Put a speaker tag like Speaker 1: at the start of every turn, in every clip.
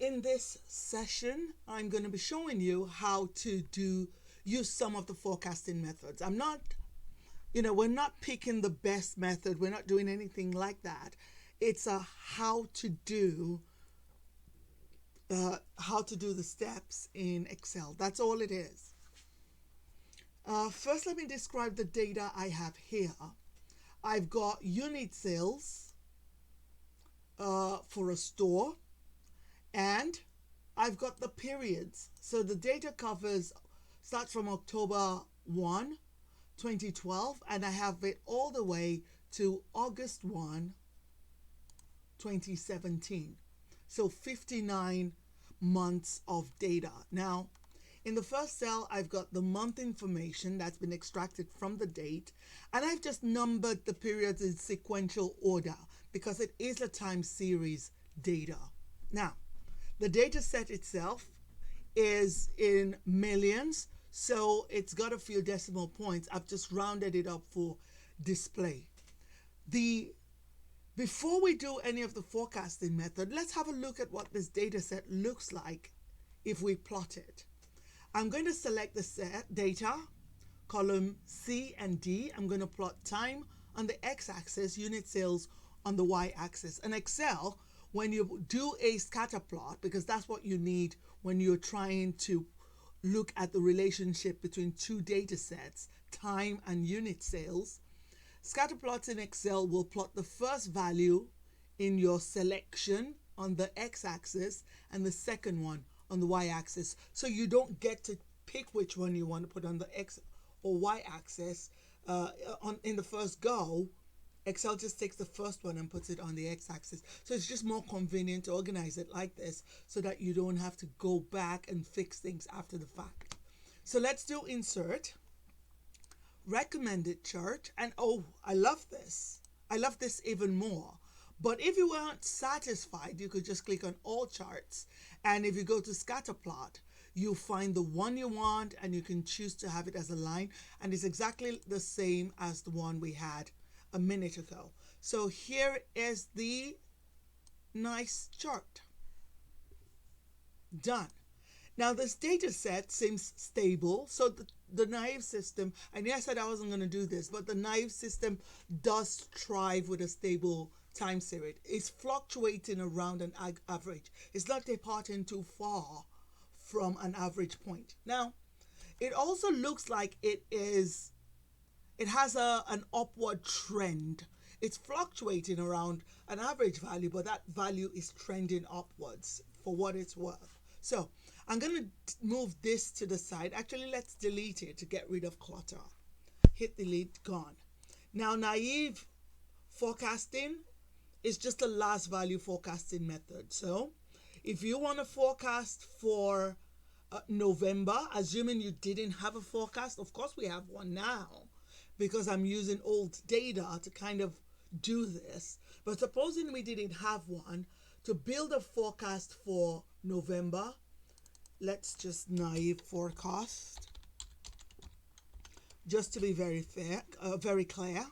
Speaker 1: In this session, I'm going to be showing you how to use some of the forecasting methods. We're not picking the best method. We're not doing anything like that. It's a how to do the steps in Excel. That's all it is. First, let me describe the data I have here. I've got unit sales for a store, and I've got the periods. So the data starts from October 1, 2012, and I have it all the way to August 1, 2017. So 59 months of data. Now, in the first cell, I've got the month information that's been extracted from the date, and I've just numbered the periods in sequential order because it is a time series data. Now, the data set itself is in millions, so it's got a few decimal points. I've just rounded it up for display. Before we do any of the forecasting method, let's have a look at what this data set looks like if we plot it. I'm going to select the set data, column C and D. I'm going to plot time on the x-axis, unit sales on the y-axis. And Excel, when you do a scatter plot, because that's what you need when you're trying to look at the relationship between two data sets, time and unit sales, scatter plots in Excel will plot the first value in your selection on the x-axis and the second one on the y-axis. So you don't get to pick which one you want to put on the x or y-axis in the first go. Excel just takes the first one and puts it on the x-axis. So it's just more convenient to organize it like this so that you don't have to go back and fix things after the fact. So let's do insert, recommended chart, and oh, I love this. I love this even more. But if you weren't satisfied, you could just click on all charts, and if you go to scatter plot, you'll find the one you want, and you can choose to have it as a line, and it's exactly the same as the one we had a minute ago. So here is the nice chart. Done. Now this data set seems stable, so the naive system, and yes, I said I wasn't going to do this, but the naive system does thrive with a stable time series. It's fluctuating around an average. It's not departing too far from an average point. Now, it also looks like it has an upward trend. It's fluctuating around an average value, but that value is trending upwards for what it's worth. So I'm going to move this to the side. Actually, let's delete it to get rid of clutter. Hit delete, gone. Now, naive forecasting is just a last value forecasting method. So if you want to forecast for November, assuming you didn't have a forecast, of course we have one now because I'm using old data to kind of do this. But supposing we didn't have one, to build a forecast for November, let's just naive forecast, just to be very clear.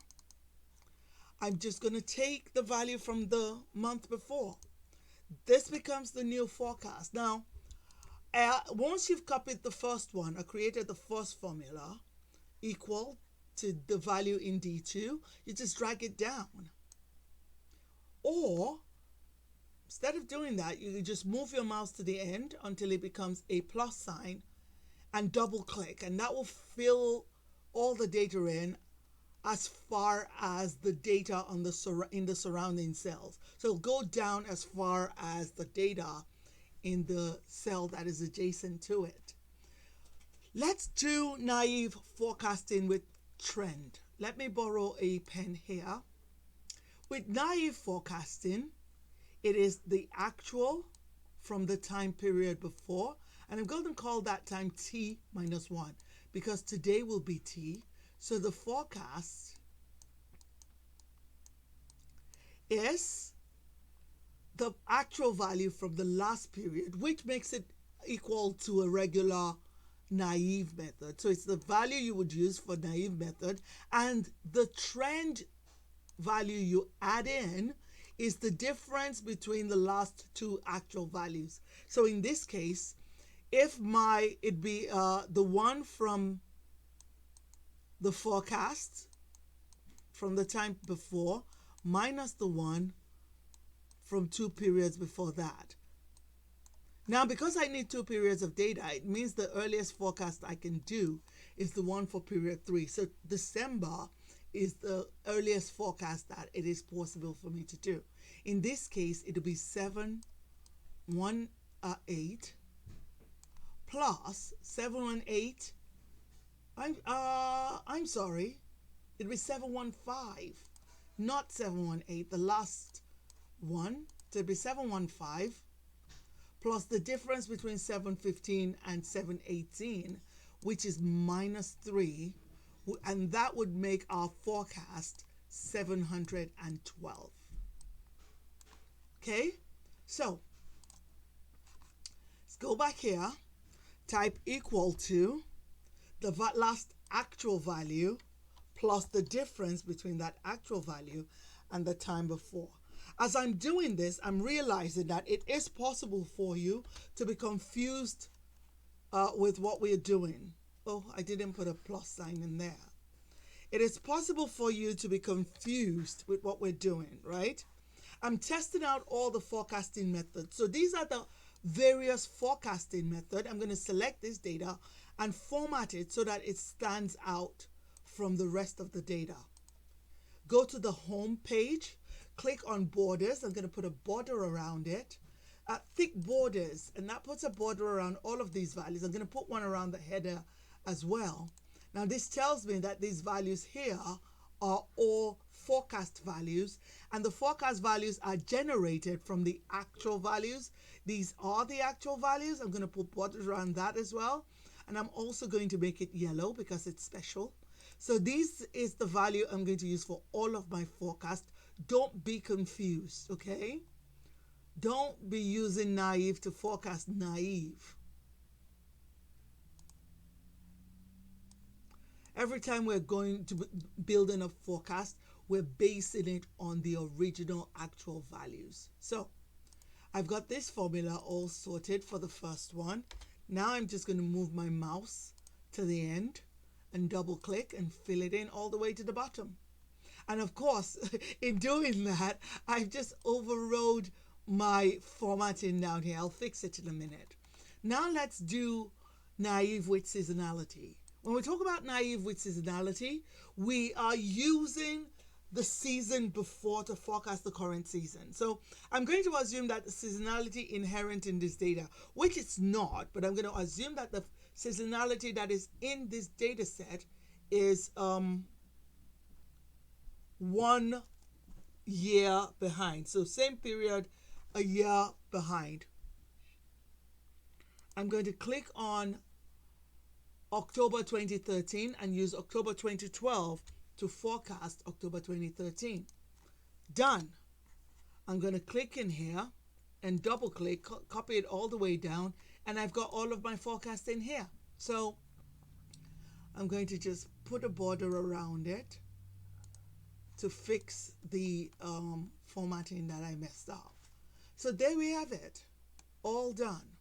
Speaker 1: I'm just going to take the value from the month before. This becomes the new forecast. Now, once you've copied the first one or created the first formula equal to the value in D2, you just drag it down. Or instead of doing that, you just move your mouse to the end until it becomes a plus sign and double click, and that will fill all the data in as far as the data in the surrounding cells. So it'll go down as far as the data in the cell that is adjacent to it. Let's do naive forecasting with trend. Let me borrow a pen here. With naive forecasting, it is the actual from the time period before, and I'm going to call that time T minus 1 because today will be T. So the forecast is the actual value from the last period, which makes it equal to a regular naive method. So it's the value you would use for naive method, and the trend value you add in is the difference between the last two actual values. So in this case, if it be the one from the forecast from the time before minus the one from 2 periods before that. Now, because I need 2 periods of data, it means the earliest forecast I can do is the one for period 3. So December is the earliest forecast that it is possible for me to do. In this case, it'll be 718 plus 718. I'm sorry. It'll be 715, not 718. The last one. So it'll be 715 plus the difference between 715 and 718, which is minus 3, and that would make our forecast 712. Okay, so let's go back here, type equal to the last actual value plus the difference between that actual value and the time before. As I'm doing this, I'm realizing that it is possible for you to be confused with what we're doing. Oh, I didn't put a plus sign in there. It is possible for you to be confused with what we're doing, right? I'm testing out all the forecasting methods. So these are the various forecasting methods. I'm going to select this data and format it so that it stands out from the rest of the data. Go to the home page. Click on borders. I'm going to put a border around it. Thick borders, and that puts a border around all of these values. I'm going to put one around the header as well. Now this tells me that these values here are all forecast values, and the forecast values are generated from the actual values. These are the actual values. I'm going to put borders around that as well, and I'm also going to make it yellow because it's special. So this is the value I'm going to use for all of my forecast. Don't be confused, okay? Don't be using naive to forecast naive. Every time we're going to building a forecast, we're basing it on the original actual values. So I've got this formula all sorted for the first one. Now I'm just going to move my mouse to the end and double click and fill it in all the way to the bottom. And of course, in doing that, I've just overrode my formatting down here. I'll fix it in a minute. Now let's do naive with seasonality. When we talk about naive with seasonality, we are using the season before to forecast the current season. So I'm going to assume that the seasonality inherent in this data, which it's not, but I'm going to assume that the seasonality that is in this data set is 1 year behind. So same period, a year behind. I'm going to click on October 2013 and use October 2012 to forecast October 2013. Done. I'm going to click in here and double click, copy it all the way down, and I've got all of my forecast in here. So I'm going to just put a border around it to fix the formatting that I messed up. So there we have it, all done.